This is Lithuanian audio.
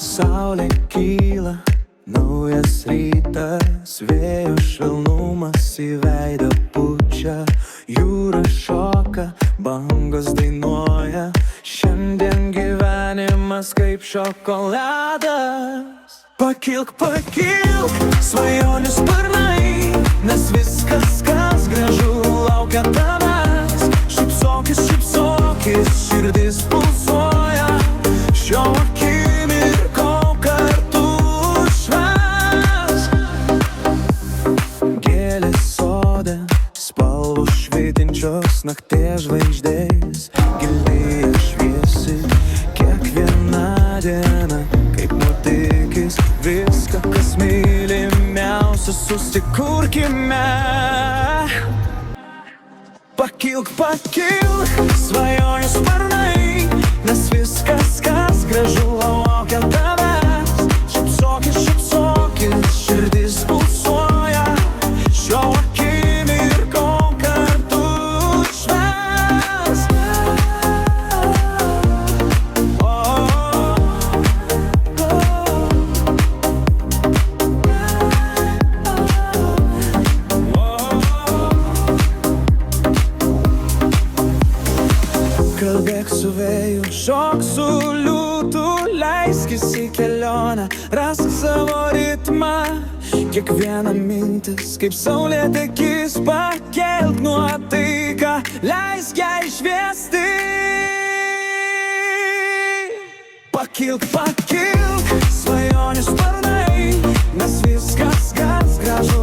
Saulė kyla, naujas rytas, vėjo švelnumas į veidą pučia, jūra šoka, bangos dainuoja, šiandien gyvenimas kaip šokoladas. Pakilk, pakilk, svajonių sparnai, nes viskas, kas gražu, laukia tavęs. Šypsokis, šypsokis, širdis pulsuoja, šio akimirko kartu švęs. Gėlės sode, spalvos švytinčios, nakties žvaigždės, gilėje šviesi, kiekviena diena kaip nuotykis. Viską, kas mylimiausia, susikurkime. Pakilk, pakilk, svajonių sparnai, nes viskas, kas gražu, laukia tavęs. Šypsokis, šypsokis, širdis pulsuoja, šio akimirko kartu švęs. Kalbėk su vėju, šok su liūtu, leiskis į kelionę, rask savo ritmą. Kiekviena mintis kaip saulėta akis, pakelk nuotaiką, leisk jai šviesti. Pakilk, pakilk, svajonių sparnai, nes viskas, kas gražu,